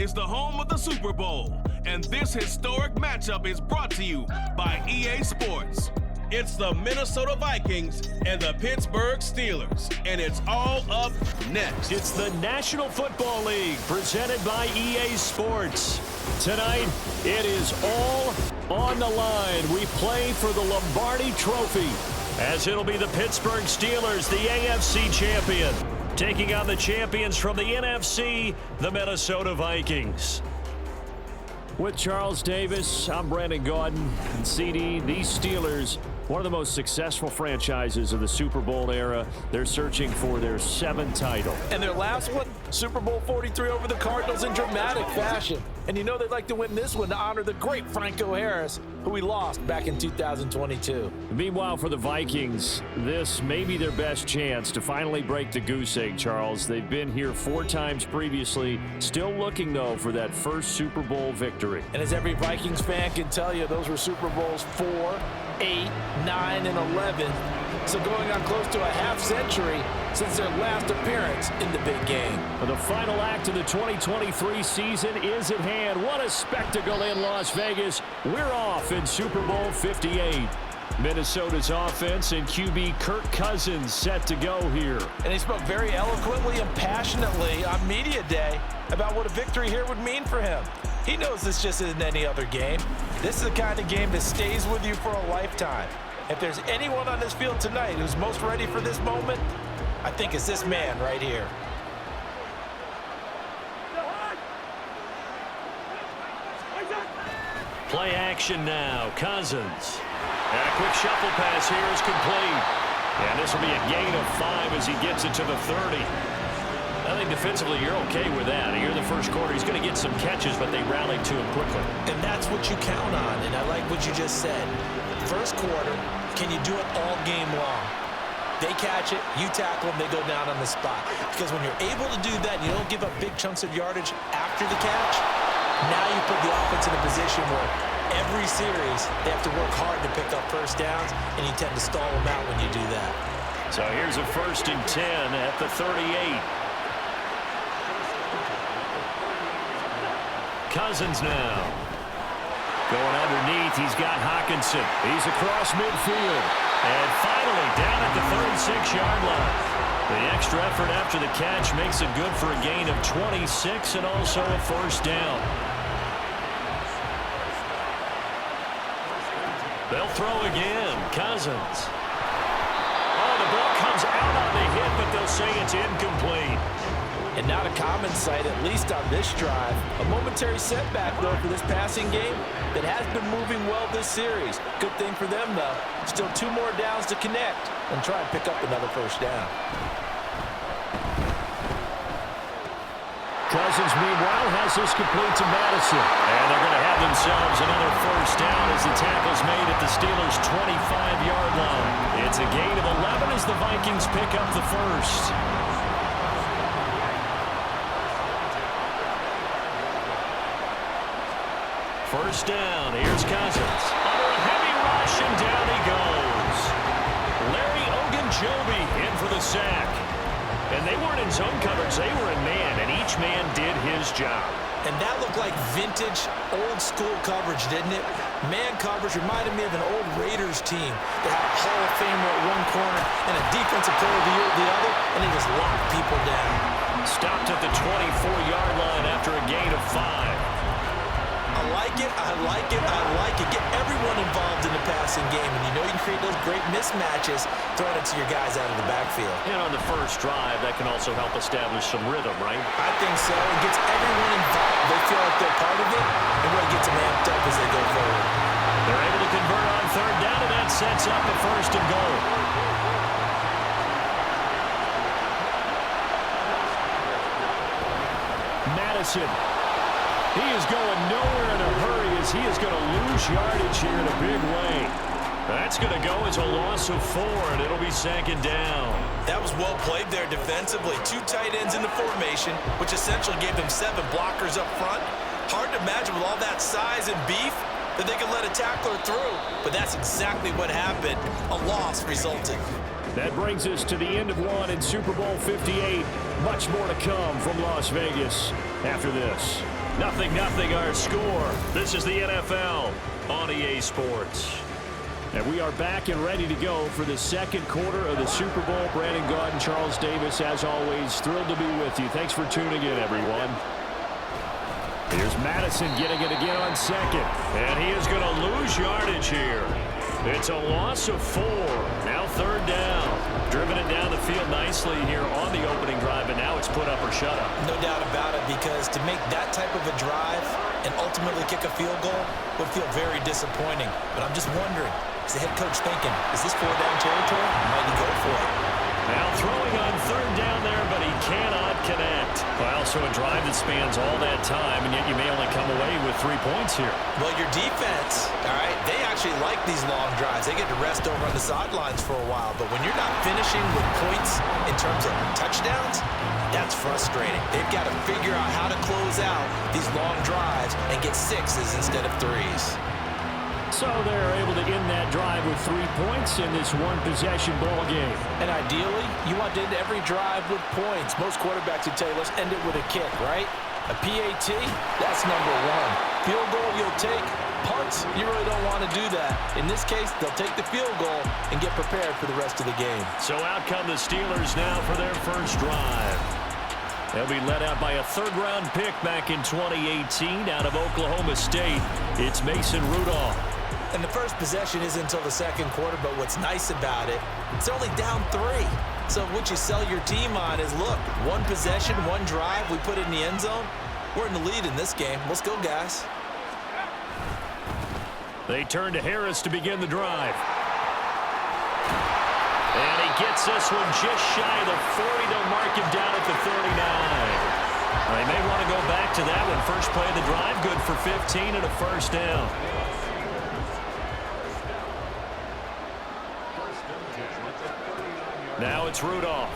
is the home of the Super Bowl, and this historic matchup is brought to you by EA Sports. It's the Minnesota Vikings and the Pittsburgh Steelers, and it's all up next. It's the National Football League presented by EA Sports. Tonight, it is all on the line. We play for the Lombardi Trophy, as it'll be the Pittsburgh Steelers, the AFC champion, taking on the champions from the NFC, the Minnesota Vikings. With Charles Davis, I'm Brandon Gaudin, and CD, these Steelers, one of the most successful franchises of the Super Bowl era. They're searching for their 7th title. And their last one, Super Bowl 43 over the Cardinals in dramatic fashion. And you know they'd like to win this one to honor the great Franko Harris, who we lost back in 2022. Meanwhile, for the Vikings, this may be their best chance to finally break the goose egg, Charles. They've been here 4 times previously, still looking, though, for that first Super Bowl victory. And as every Vikings fan can tell you, those were Super Bowls 4, 8, 9, and 11. So going on close to a half century since their last appearance in the big game. The final act of the 2023 season is at hand. What a spectacle in Las Vegas. We're off in Super Bowl 58. Minnesota's offense and QB Kirk Cousins set to go here. And he spoke very eloquently and passionately on Media Day about what a victory here would mean for him. He knows this just isn't any other game. This is the kind of game that stays with you for a lifetime. If there's anyone on this field tonight who's most ready for this moment, I think it's this man right here. Play action now. Cousins. And a quick shuffle pass here is complete. And this will be a gain of 5 as he gets it to the 30. I think defensively you're okay with that. Here in the first quarter, he's going to get some catches, but they rallied to him quickly. And that's what you count on, and I like what you just said. First quarter, can you do it all game long? They catch it, you tackle them, they go down on the spot. Because when you're able to do that, and you don't give up big chunks of yardage after the catch, now you put the offense in a position where every series they have to work hard to pick up first downs, and you tend to stall them out when you do that. So here's a 1st and 10 at the 38. Cousins now. Going underneath, he's got Hockenson. He's across midfield. And finally, down at the 36-yard line. The extra effort after the catch makes it good for a gain of 26 and also a 1st down. They'll throw again. Cousins. Oh, the ball comes out on the hit, but they'll say it's incomplete. And not a common sight, at least on this drive. A momentary setback, though, for this passing game that has been moving well this series. Good thing for them, though. Still 2 more downs to connect and try and pick up another 1st down. Cousins, meanwhile, has this complete to Madison. And they're going to have themselves another 1st down as the tackle's made at the Steelers' 25-yard line. It's a gain of 11 as the Vikings pick up the 1st. First down, here's Cousins. Under a heavy rush, and down he goes. Larry Ogunjobi in for the sack. And they weren't in zone coverage, they were in man, and each man did his job. And that looked like vintage, old-school coverage, didn't it? Man coverage reminded me of an old Raiders team that had a Hall of Famer at one corner and a defensive player of the year at the other, and they just locked people down. Stopped at the 24-yard line after a gain of 5. I like it, I like it, I like it. Get everyone involved in the passing game, and you know you can create those great mismatches throwing it to your guys out of the backfield. And on the first drive, that can also help establish some rhythm, right? I think so. It gets everyone involved. They feel like they're part of it, and really gets them amped up as they go forward. They're able to convert on 3rd down, and that sets up a 1st and goal. Madison. He is going nowhere in a hurry as he is going to lose yardage here in a big way. That's going to go as a loss of 4, and it'll be 2nd down. That was well played there defensively. 2 tight ends in the formation, which essentially gave them 7 blockers up front. Hard to imagine with all that size and beef that they could let a tackler through. But that's exactly what happened. A loss resulted. That brings us to the end of one in Super Bowl 58. Much more to come from Las Vegas after this. 0-0 our score. This is the NFL on EA Sports. And we are back and ready to go for the second quarter of the Super Bowl. Brandon Gaudin and Charles Davis, as always, thrilled to be with you. Thanks for tuning in, everyone. Here's Madison getting it again on second. And he is going to lose yardage here. It's a loss of 4. Now third down. Driven it down the field nicely here on the opening drive, and now it's put up or shut up. No doubt about it, because to make that type of a drive and ultimately kick a field goal would feel very disappointing. But I'm just wondering, is the head coach thinking, is this 4-down territory? Might he go for it? Now throwing on third down there, but he cannot connect. Well, so a drive that spans all that time, and yet you may only come away with 3 points here. Well, your defense, all right, they actually like these long drives. They get to rest over on the sidelines for a while, but when you're not finishing with points in terms of touchdowns, that's frustrating. They've got to figure out how to close out these long drives and get 6s instead of 3s. So they're able to end that drive with 3 points in this one-possession ball game. And ideally, you want to end every drive with points. Most quarterbacks would tell you, let's end it with a kick, right? A PAT, that's number 1. Field goal, you'll take. Punts, you really don't want to do that. In this case, they'll take the field goal and get prepared for the rest of the game. So out come the Steelers now for their first drive. They'll be led out by a third-round pick back in 2018 out of Oklahoma State. It's Mason Rudolph. And the first possession isn't until the second quarter, but what's nice about it, it's only down 3. So what you sell your team on is, look, one possession, one drive, we put it in the end zone. We're in the lead in this game. Let's go, guys. They turn to Harris to begin the drive. And he gets this one just shy of the 40. They'll mark him down at the 39. They may want to go back to that one. First play of the drive, good for 15 and a first down. Now it's Rudolph.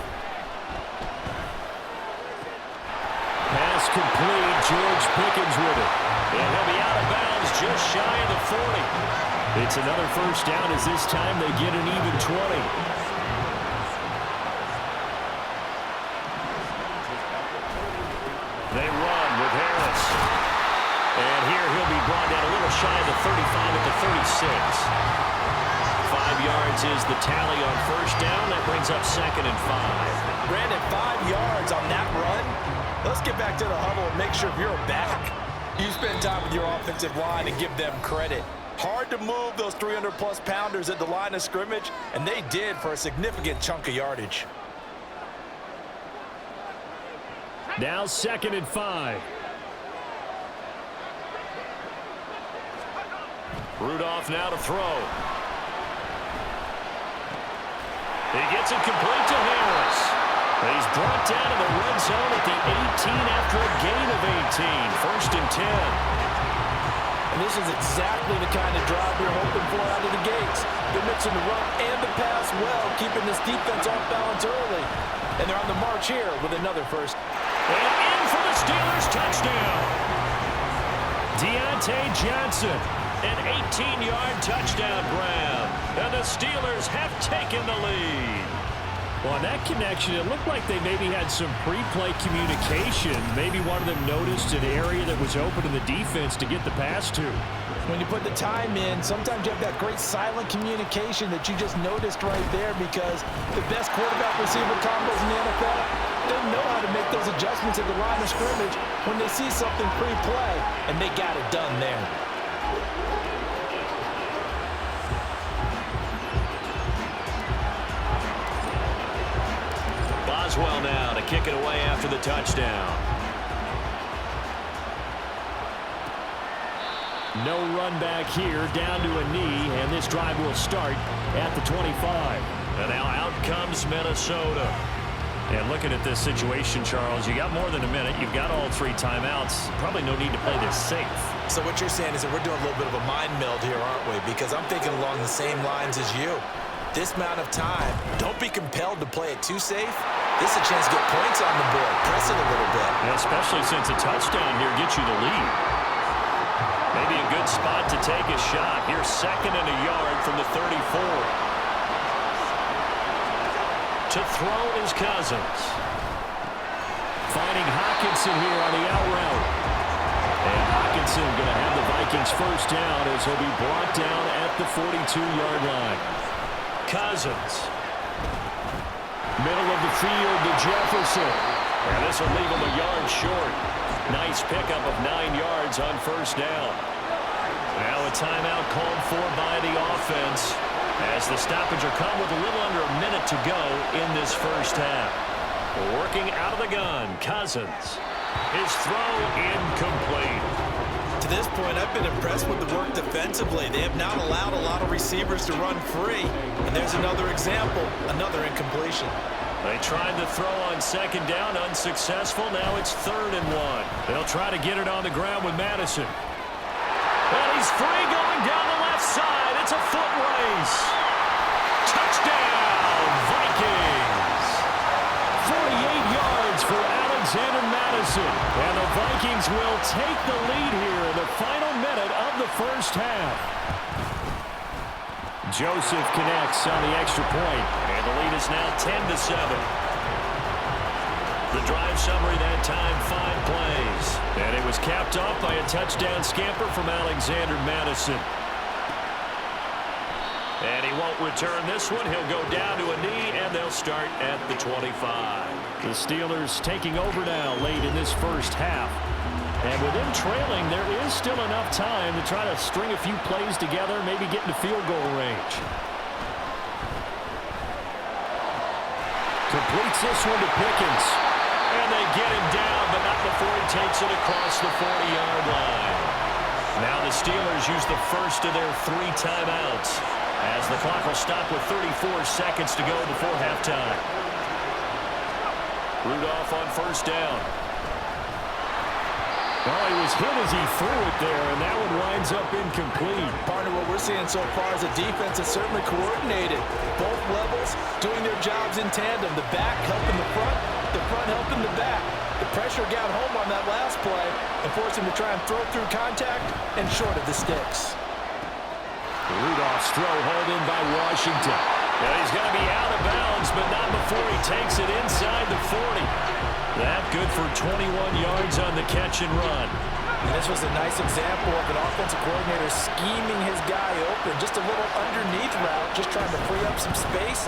Pass complete. George Pickens with it. And he'll be out of bounds just shy of the 40. It's another first down as this time they get an even 20. They run with Harris. And here he'll be brought down a little shy of the 35 at the 36. 5 yards is the tally on first down. That brings up 2nd and 5. Brandon, 5 yards on that run. Let's get back to the huddle and make sure you're back. You spend time with your offensive line and give them credit. Hard to move those 300-plus pounders at the line of scrimmage, and they did for a significant chunk of yardage. Now 2nd and 5. Rudolph now to throw. He gets it complete to Harris. He's brought down in the red zone at the 18 after a gain of 18. 1st and 10. And this is exactly the kind of drive you're hoping for out of the gates. They're mixing the run and the pass well, keeping this defense off balance early. And they're on the march here with another first. And in for the Steelers touchdown. Deontay Johnson, an 18-yard touchdown grab. And the Steelers have taken the lead. Well, on that connection, it looked like they maybe had some pre-play communication. Maybe one of them noticed an area that was open in the defense to get the pass to. When you put the time in, sometimes you have that great silent communication that you just noticed right there, because the best quarterback-receiver combos in the NFL, they know how to make those adjustments at the line of scrimmage when they see something pre-play, and they got it done there. Boswell now to kick it away after the touchdown. No run back here, down to a knee, and this drive will start at the 25. And now out comes Minnesota. And looking at this situation, Charles, you got more than a minute. You've got all 3 timeouts. Probably no need to play this safe. So what you're saying is that we're doing a little bit of a mind meld here, aren't we? Because I'm thinking along the same lines as you. This amount of time, don't be compelled to play it too safe. This is a chance to get points on the board. Press it a little bit. And especially since a touchdown here gets you the lead. Maybe a good spot to take a shot. Here's 2nd and a yard from the 34. To throw is Cousins. Finding Hawkinson here on the out route. Madison going to have the Vikings first down as he'll be brought down at the 42-yard line. Cousins. Middle of the field to Jefferson. And this will leave him a yard short. Nice pickup of 9 yards on first down. Now a timeout called for by the offense as the stoppage will come with a little under a minute to go in this first half. Working out of the gun, Cousins. His throw incomplete. To this point, I've been impressed with the work defensively. They have not allowed a lot of receivers to run free. And there's another example, another incompletion. They tried to throw on second down, unsuccessful. Now it's 3rd and 1. They'll try to get it on the ground with Madison. And he's free going down the left side. It's a foot race. Touchdown, Vikings. 48 yards for Alexander Madison. And the Vikings will take the lead here in the final minute of the first half. Joseph connects on the extra point. And the lead is now 10-7. The drive summary that time, 5 plays. And it was capped off by a touchdown scamper from Alexander Madison. And he won't return this one. He'll go down to a knee, and they'll start at the 25. The Steelers taking over now late in this first half. And with them trailing, there is still enough time to try to string a few plays together, maybe get into field goal range. Completes this one to Pickens. And they get him down, but not before he takes it across the 40-yard line. Now the Steelers use the first of their 3 timeouts as the clock will stop with 34 seconds to go before halftime. Rudolph on first down. Well, he was hit as he threw it there, and that one winds up incomplete. Partner, what we're seeing so far is a defense that's certainly coordinated. Both levels doing their jobs in tandem. The back helping the front helping the back. The pressure got home on that last play and forced him to try and throw through contact and short of the sticks. Rudolph's throw hauled in by Washington. And he's going to be out of bounds, but not before he takes it inside the 40. That good for 21 yards on the catch and run. And this was a nice example of an offensive coordinator scheming his guy open. Just a little underneath route, just trying to free up some space,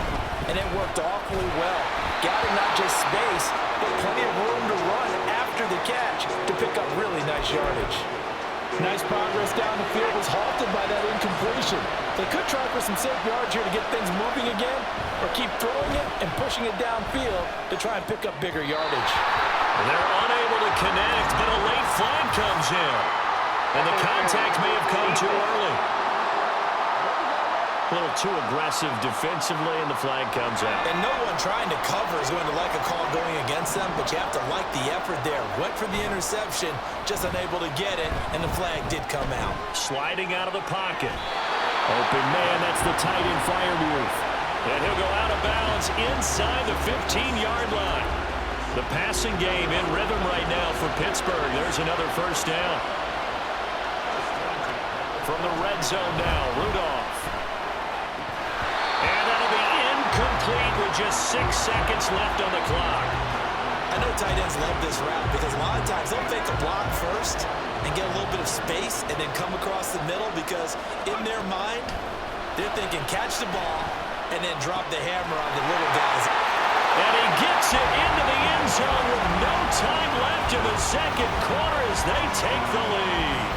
and it worked awfully well. Got him not just space, but plenty of room to run after the catch to pick up really nice yardage. Nice progress down the field was halted by that incompletion. They could try for some safe yards here to get things moving again, or keep throwing it and pushing it downfield to try and pick up bigger yardage. They're unable to connect, but a late flag comes in. And the contact may have come too early. A little too aggressive defensively, and the flag comes out. And no one trying to cover is going to like a call going against them, but you have to like the effort there. Went for the interception, just unable to get it, and the flag did come out. Sliding out of the pocket. Open man, that's the tight end Freiermuth. And he'll go out of bounds inside the 15-yard line. The passing game in rhythm right now for Pittsburgh. There's another first down. From the red zone now, Rudolph. And that'll be incomplete with just 6 seconds left on the clock. I know tight ends love this route because a lot of times they'll fake a block first and get a little bit of space and then come across the middle because in their mind, they're thinking catch the ball and then drop the hammer on the little guys. And he gets it into the end zone with no time left in the second quarter as they take the lead.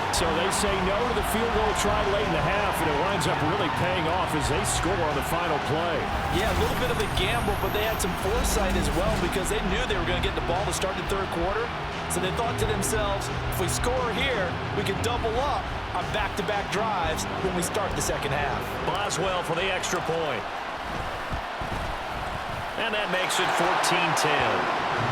So they say no to the field goal try late in the half, and it winds up really paying off as they score on the final play. Yeah, a little bit of a gamble, but they had some foresight as well because they knew they were going to get the ball to start the third quarter. So they thought to themselves, if we score here, we can double up on back-to-back drives when we start the second half. Boswell for the extra point. And that makes it 14-10.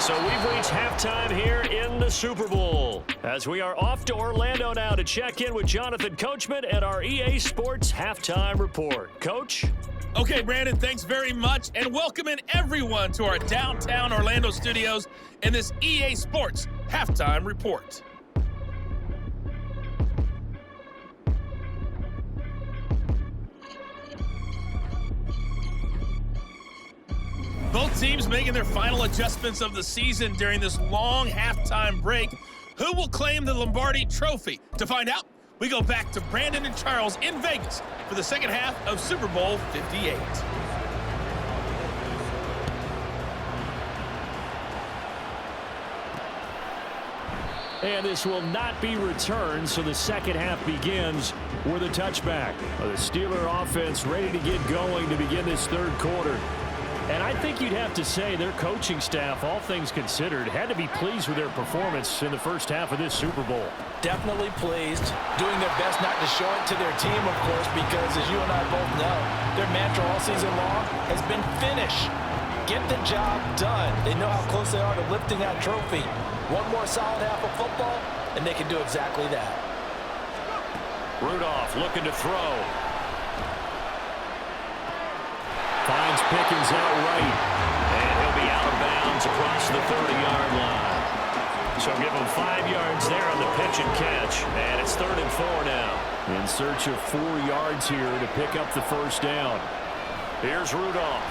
So we've reached halftime here in the Super Bowl as we are off to Orlando now to check in with Jonathan Coachman at our EA Sports Halftime Report. Coach? Okay, Brandon, thanks very much, and welcoming everyone to our downtown Orlando studios in this EA Sports Halftime Report. Both teams making their final adjustments of the season during this long halftime break. Who will claim the Lombardi Trophy? To find out, we go back to Brandon and Charles in Vegas for the second half of Super Bowl 58. And this will not be returned, so the second half begins with a touchback. The Steeler offense ready to get going to begin this third quarter. And I think you'd have to say their coaching staff, all things considered, had to be pleased with their performance in the first half of this Super Bowl. Definitely pleased, doing their best not to show it to their team, of course, because as you and I both know, their mantra all season long has been finish. Get the job done. They know how close they are to lifting that trophy. One more solid half of football, and they can do exactly that. Rudolph looking to throw. Finds Pickens out right, and he'll be out of bounds across the 30-yard line. So give him 5 yards there on the pitch and catch, and it's 3rd and 4 now. In search of 4 yards here to pick up the first down. Here's Rudolph.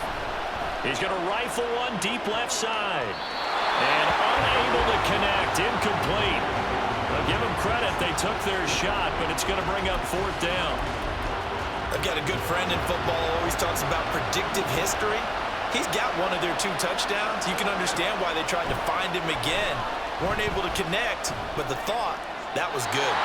He's going to rifle one deep left side. And unable to connect, incomplete. I'll give them credit, they took their shot, but it's going to bring up 4th down. I've got a good friend in football who always talks about predictive history. He's got one of their 2 touchdowns. You can understand why they tried to find him again. Weren't able to connect, but the thought, that was good.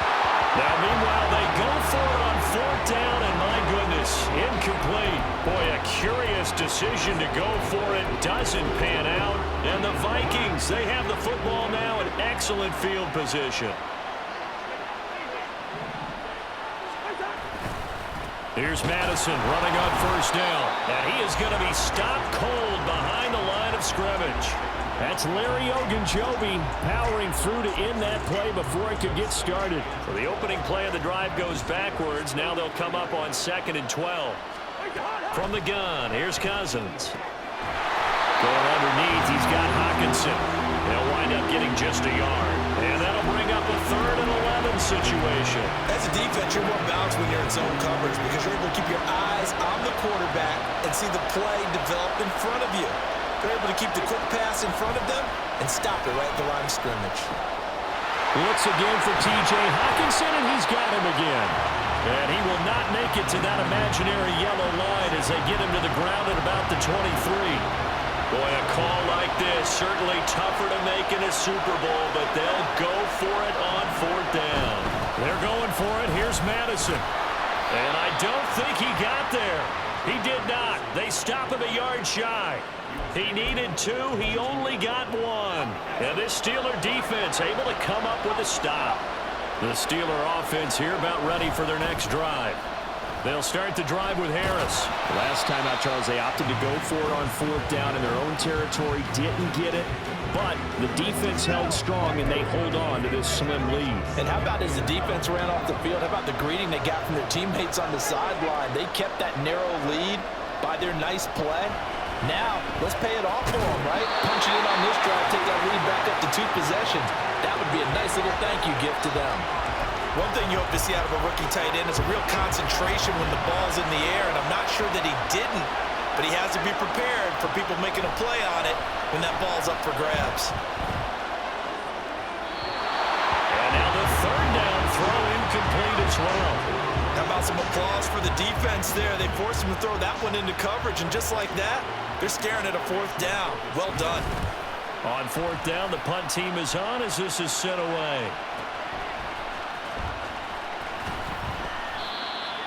Now, meanwhile, they go for it on 4th down, and my goodness, incomplete. Boy, a curious decision to go for it. Doesn't pan out. And the Vikings, they have the football now in excellent field position. Here's Madison running on 1st down. And he is going to be stopped cold behind the line of scrimmage. That's Larry Ogunjobi powering through to end that play before it could get started. So the opening play of the drive goes backwards. Now they'll come up on 2nd and 12. From the gun, here's Cousins. Going underneath, he's got Hawkinson. They'll wind up getting just a yard. And that'll bring up a 3rd and 11 situation. As a defense, you're more balanced when you're in zone coverage because you're able to keep your eyes on the quarterback and see the play develop in front of you. They're able to keep the quick pass in front of them and stop it right at the line of scrimmage. Looks again for T.J. Hawkinson, and he's got him again. And he will not make it to that imaginary yellow line as they get him to the ground at about the 23. Boy, a call like this, certainly tougher to make in a Super Bowl, but they'll go for it on 4th down. They're going for it. Here's Madison. And I don't think he got there. He did not. They stop him a yard shy. He needed 2. He only got 1. And this Steeler defense able to come up with a stop. The Steeler offense here about ready for their next drive. They'll start the drive with Harris. Last time out, Charles, they opted to go for it on 4th down in their own territory. Didn't get it, but the defense held strong, and they hold on to this slim lead. And how about as the defense ran off the field, how about the greeting they got from their teammates on the sideline? They kept that narrow lead by their nice play. Now, let's pay it off for them, right? Punch it in on this drive, take that lead back up to 2 possessions. That would be a nice little thank you gift to them. One thing you hope to see out of a rookie tight end is a real concentration when the ball's in the air, and I'm not sure that he didn't, but he has to be prepared for people making a play on it when that ball's up for grabs. And now the 3rd down throw incomplete as well. How about some applause for the defense there? They forced him to throw that one into coverage, and just like that, they're staring at a 4th down. Well done. On 4th down, the punt team is on as this is sent away.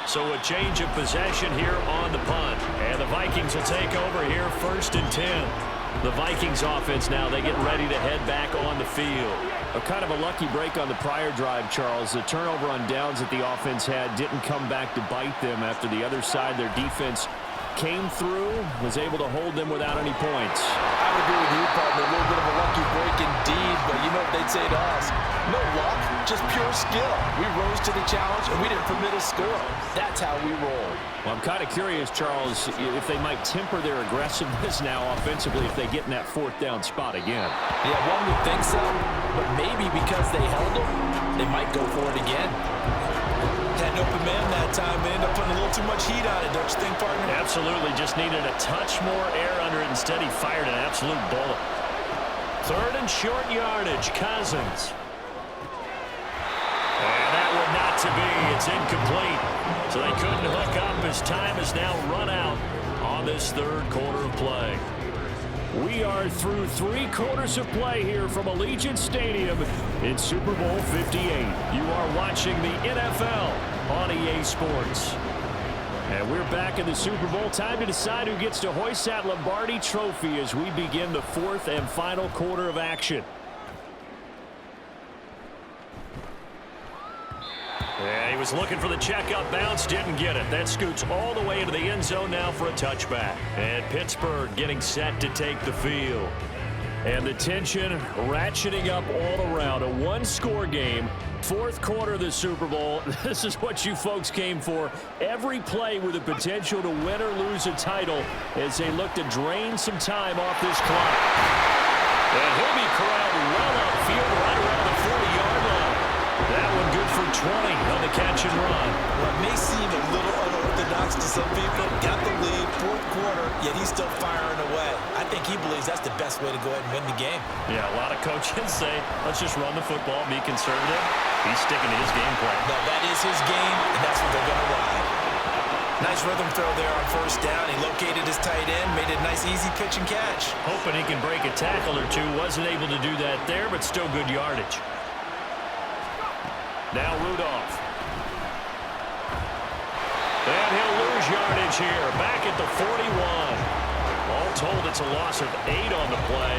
So a change of possession here on the punt. And the Vikings will take over here 1st and 10. The Vikings offense now, they get ready to head back on the field. A kind of a lucky break on the prior drive, Charles. The turnover on downs that the offense had didn't come back to bite them after the other side. Their defense came through, was able to hold them without any points. I would agree with you, partner. A little bit of a lucky break indeed, but you know what they'd say to us? No luck, just pure skill. We rose to the challenge, and we didn't permit a score. That's how we roll. Well, I'm kind of curious, Charles, if they might temper their aggressiveness now offensively if they get in that 4th down spot again. Yeah, one would think so, but maybe because they held them, they might go for it again. Had an open man that time they end up putting a little too much heat on it, don't you think, partner? Absolutely. Just needed a touch more air under it. Instead, he fired an absolute bullet. 3rd and short yardage. Cousins. And that one not to be. It's incomplete. So they couldn't hook up as time has now run out on this 3rd quarter of play. We are through 3 quarters of play here from Allegiant Stadium in Super Bowl 58. You are watching the NFL on EA Sports. And we're back in the Super Bowl. Time to decide who gets to hoist that Lombardi trophy as we begin the 4th and final quarter of action. Yeah, he was looking for the checkup bounce, didn't get it. That scoots all the way into the end zone now for a touchback. And Pittsburgh getting set to take the field. And the tension ratcheting up all around. A 1-score game. 4th quarter of the Super Bowl. This is what you folks came for. Every play with the potential to win or lose a title as they look to drain some time off this clock. And he'll be corralled well upfield right around the 40-yard line. That one good for 20 on the catch and run. Well, it may seem a little unorthodox to some people. Got the lead, 4th quarter, yet he's still firing away. I think he believes that's the best way to go ahead and win the game. Yeah, a lot of coaches say, let's just run the football, be conservative. He's sticking to his game plan. No, that is his game, and that's what they're going to ride. Nice rhythm throw there on 1st down. He located his tight end, made it a nice, easy pitch and catch. Hoping he can break a tackle or two. Wasn't able to do that there, but still good yardage. Now Rudolph. And he'll lose yardage here. Back at the 41. All told, it's a loss of 8 on the play.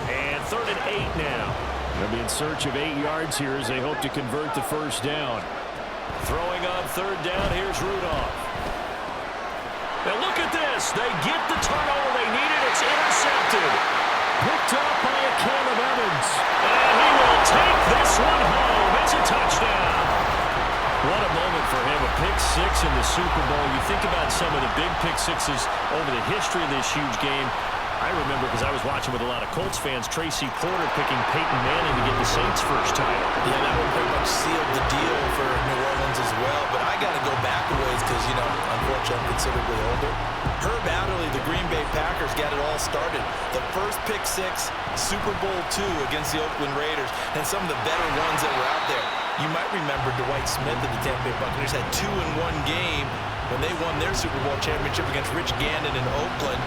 And 3rd and 8 now. They'll be in search of 8 yards here as they hope to convert the 1st down. Throwing on 3rd down, here's Rudolph. Now look at this. They get the turnover they needed. It's intercepted. Picked up by a Cam of Evans. And he will take this one home. It's a touchdown. What a moment for him. A pick 6 in the Super Bowl. You think about some of the big pick 6s over the history of this huge game. I remember, because I was watching with a lot of Colts fans, Tracy Porter picking Peyton Manning to get the Saints' first title. Yeah, that one pretty much sealed the deal for New Orleans as well. But I got to go back a ways because, you know, unfortunately I'm considerably older. Herb Adderley, the Green Bay Packers, got it all started. The first pick 6, Super Bowl II against the Oakland Raiders, and some of the better ones that were out there. You might remember Dwight Smith of the Tampa Bay Buccaneers had 2 in one game when they won their Super Bowl championship against Rich Gannon in Oakland.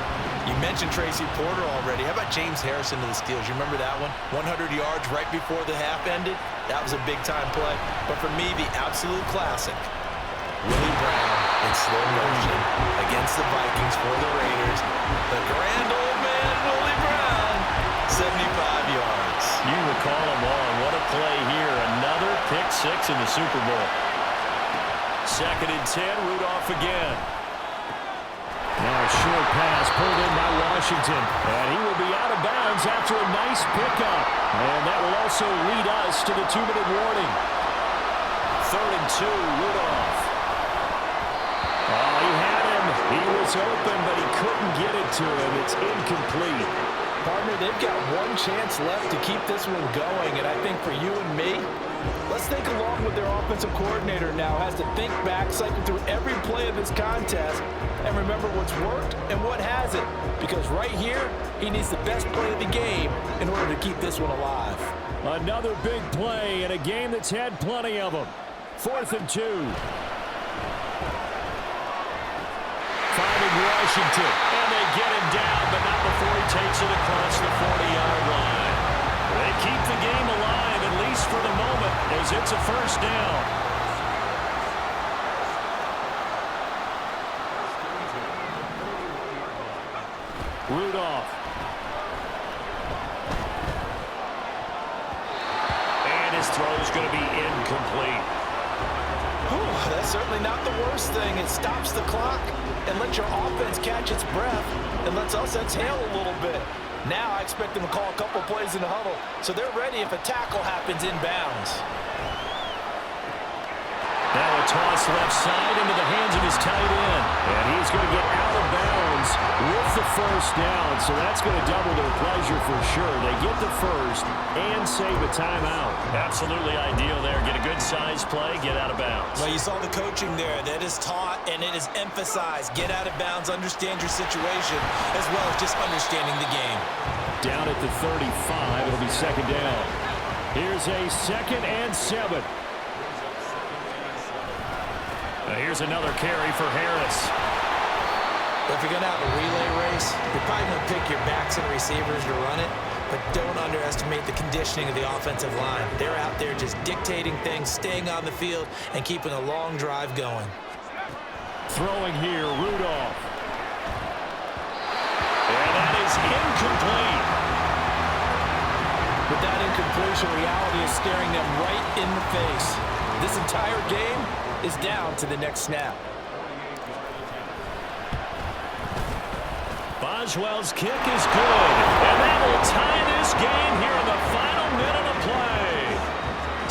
You mentioned Tracy Porter already. How about James Harrison to the Steelers? You remember that one? 100 yards right before the half ended? That was a big-time play. But for me, the absolute classic, Willie Brown in slow motion against the Vikings for the Raiders. The grand old man, Willie Brown, 75 yards. You recall them all. What a play here. Another pick 6 in the Super Bowl. 2nd and 10, Rudolph again. Now a short pass pulled in by Washington. And he will be out of bounds after a nice pickup. And that will also lead us to the 2-minute warning. 3rd and 2, Rudolph. Oh, he had him. He was open, but he couldn't get it to him. It's incomplete. Partner, they've got one chance left to keep this one going. And I think for you and me, let's think along with their offensive coordinator now. Has to think back, cycle through every play of this contest, and remember what's worked and what hasn't. Because right here, he needs the best play of the game in order to keep this one alive. Another big play in a game that's had plenty of them. 4th and 2. Finding Washington. And they get him down, but not before he takes it across the 40-yard line. They keep the game alive, at least for the moment, as it's a 1st down. Rudolph. And his throw is going to be incomplete. That's certainly not the worst thing. It stops the clock and lets your offense catch its breath and lets us exhale a little bit. Now I expect them to call a couple plays in the huddle, so they're ready if a tackle happens inbounds. Now a toss left side into the hands of his tight end. And he's going to get out of bounds with the first down. So that's going to double their pleasure for sure. They get the first and save a timeout. Absolutely ideal there. Get a good size play, get out of bounds. Well, you saw the coaching there. That is taught and it is emphasized. Get out of bounds, understand your situation, as well as just understanding the game. Down at the 35, it'll be second down. Here's a 2nd and 7. Here's another carry for Harris. If you're going to have a relay race, you're probably going to pick your backs and receivers to run it, but don't underestimate the conditioning of the offensive line. They're out there just dictating things, staying on the field, and keeping a long drive going. Throwing here, Rudolph. And that is incomplete. With that incompletion, reality is staring them right in the face. This entire game is down to the next snap. Boswell's kick is good, and that will tie this game here in the final minute of play.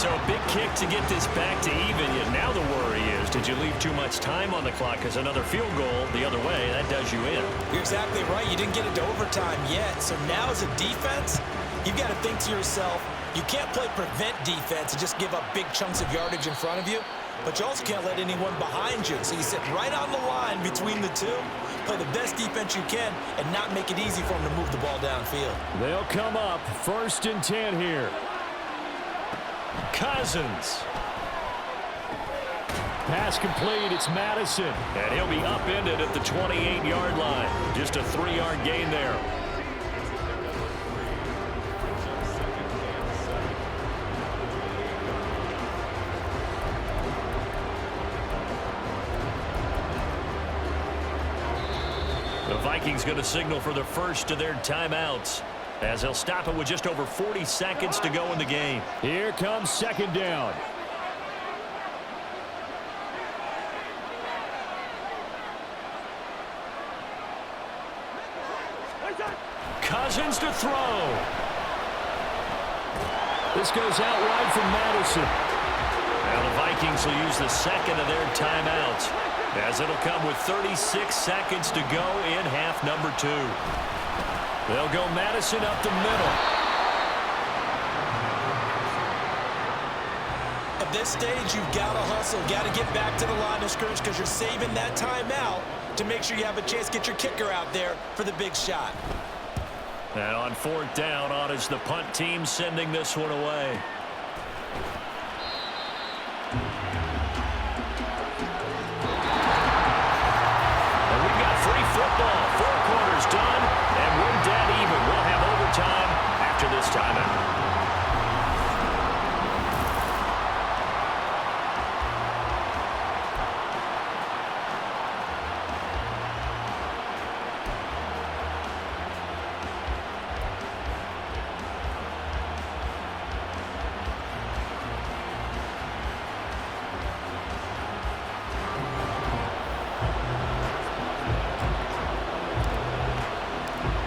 So a big kick to get this back to even. Yet now the worry is, did you leave too much time on the clock? Because another field goal the other way, that does you in. You're exactly right. You didn't get it to overtime yet. So now as a defense, you've got to think to yourself, you can't play prevent defense and just give up big chunks of yardage in front of you. But you also can't let anyone behind you. So you sit right on the line between the two, play the best defense you can, and not make it easy for them to move the ball downfield. They'll come up 1st and 10 here. Cousins. Pass complete. It's Madison. And he'll be upended at the 28-yard line. Just a 3-yard gain there. The Vikings going to signal for the first of their timeouts as they'll stop it with just over 40 seconds to go in the game. Here comes 2nd down. Cousins to throw. This goes out wide from Madison. Now the Vikings will use the 2nd of their timeouts, as it'll come with 36 seconds to go in half number 2. They'll go Madison up the middle. At this stage, you've got to hustle, got to get back to the line of scrimmage because you're saving that timeout to make sure you have a chance to get your kicker out there for the big shot. And on 4th down, on is the punt team sending this one away. Football, 4 quarters done, and we're dead even. We'll have overtime after this timeout.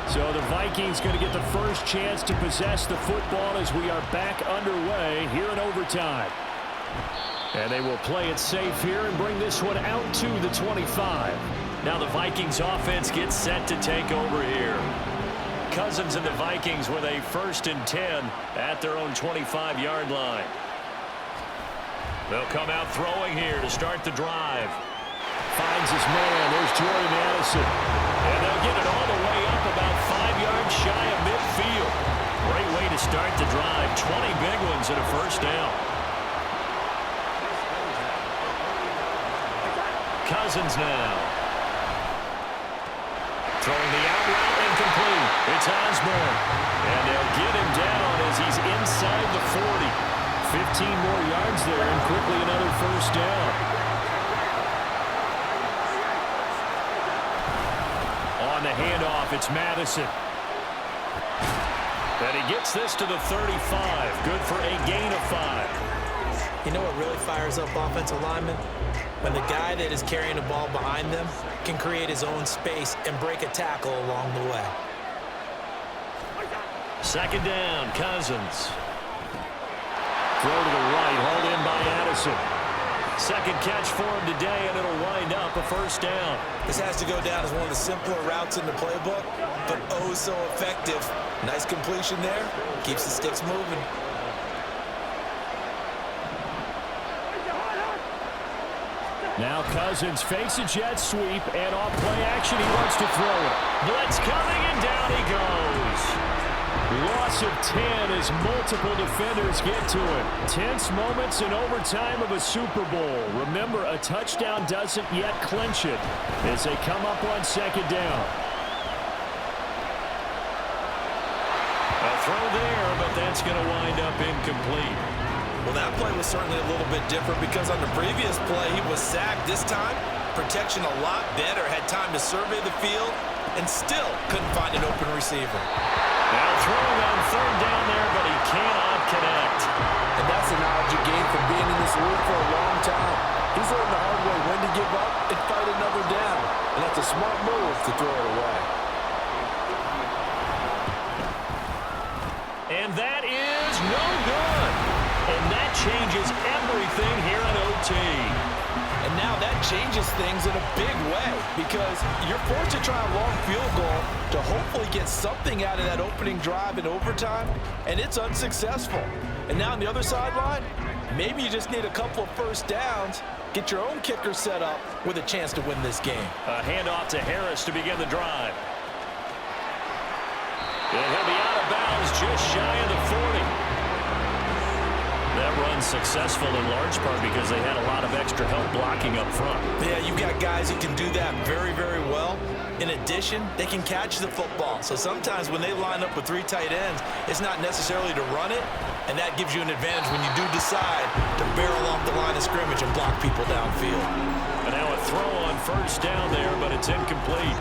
So the Vikings going to get the first chance to possess the football as we are back underway here in overtime. And they will play it safe here and bring this one out to the 25. Now the Vikings offense gets set to take over here. Cousins and the Vikings with a 1st and 10 at their own 25-yard line. They'll come out throwing here to start the drive. Finds his man. There's Jordan Addison. And they'll get it all the way up about 5 yards shy of midfield. Great way to start the drive. 20 big ones and a first down. Cousins now. Throwing the out route incomplete. It's Osborne. And they'll get him down as he's inside the 40. 15 more yards there and quickly another first down. On the handoff, it's Madison. And he gets this to the 35. Good for a gain of 5. You know what really fires up offensive linemen? When the guy that is carrying the ball behind them can create his own space and break a tackle along the way. 2nd down, Cousins. Throw to the right, hauled in by Addison. Second catch for him today, and it'll wind up a first down. This has to go down as one of the simpler routes in the playbook, but oh so effective. Nice completion there. Keeps the sticks moving. Now Cousins fakes a jet sweep, and off play action, he wants to throw it. Blitz coming, and down he goes. Loss of 10 as multiple defenders get to it. Tense moments in overtime of a Super Bowl. Remember, a touchdown doesn't yet clinch it as they come up on second down. A throw there, but that's going to wind up incomplete. Well, that play was certainly a little bit different because on the previous play, he was sacked. This time, protection a lot better. Had time to survey the field and still couldn't find an open receiver. Now throwing on third down there, but he cannot connect. And that's the knowledge you gain from being in this league for a long time. He's learned the hard way when to give up and fight another down. And that's a smart move to throw it away. And that is no good. And that changes everything here in OT. And now that changes things in a big way because you're forced to try a long field goal to hopefully get something out of that opening drive in overtime, and it's unsuccessful. And now on the other sideline, maybe you just need a couple of first downs, get your own kicker set up with a chance to win this game. A handoff to Harris to begin the drive. And he'll be out of bounds just shy of the 40. That run successful in large part because they had a lot of extra help blocking up front. Yeah, you've got guys who can do that very, very well. In addition, they can catch the football. So sometimes when they line up with three tight ends, it's not necessarily to run it, and that gives you an advantage when you do decide to barrel off the line of scrimmage and block people downfield. And now a throw on first down there, but it's incomplete.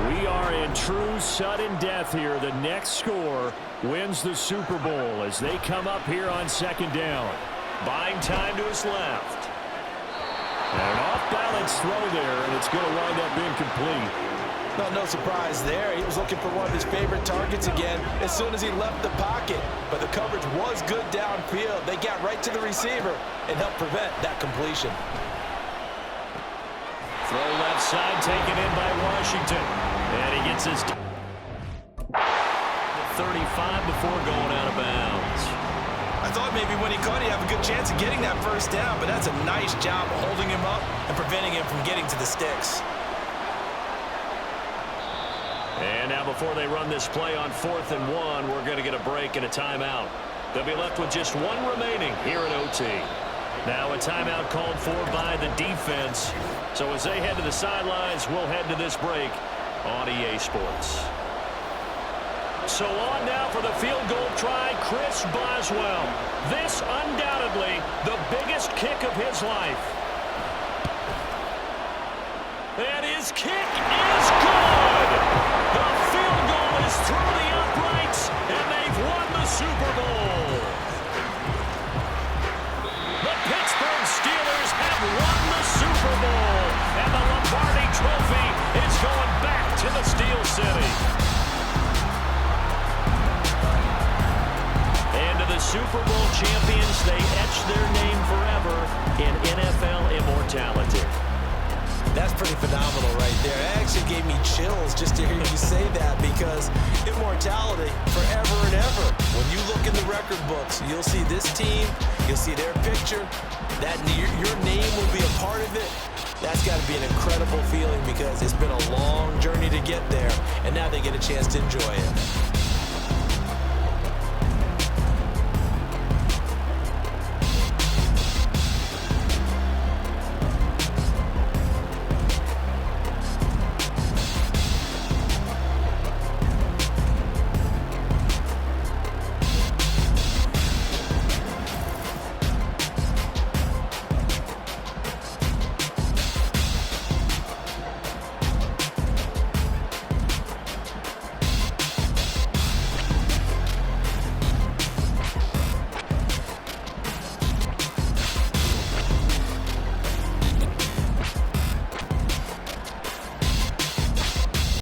We are in true sudden death here. The next score wins the Super Bowl as they come up here on second down. Buying time to his left. And an off-balance throw there, and it's going to wind up incomplete. No surprise there. He was looking for one of his favorite targets again as soon as he left the pocket. But the coverage was good downfield. They got right to the receiver and helped prevent that completion. Throw left side taken in by Washington. And he gets his 35 before going out of bounds. I thought maybe when he caught, he'd have a good chance of getting that first down, but that's a nice job of holding him up and preventing him from getting to the sticks. And now before they run this play on 4th and 1, we're going to get a break and a timeout. They'll be left with just one remaining here at OT. Now a timeout called for by the defense. So as they head to the sidelines, we'll head to this break on EA Sports. So on now for the field goal try, Chris Boswell. This undoubtedly the biggest kick of his life. And his kick is good. The field goal is through the uprights, and they've won the Super Bowl. The Pittsburgh Steelers have won the Super Bowl, and the Lombardi Trophy is going back to the Steel City. And to the Super Bowl champions, they etch their name forever in NFL immortality. That's pretty phenomenal right there. It actually gave me chills just to hear you say that because immortality forever and ever. When you look in the record books, you'll see this team, you'll see their picture, that your name will be a part of it. That's got to be an incredible feeling because it's been a long journey to get there, and now they get a chance to enjoy it.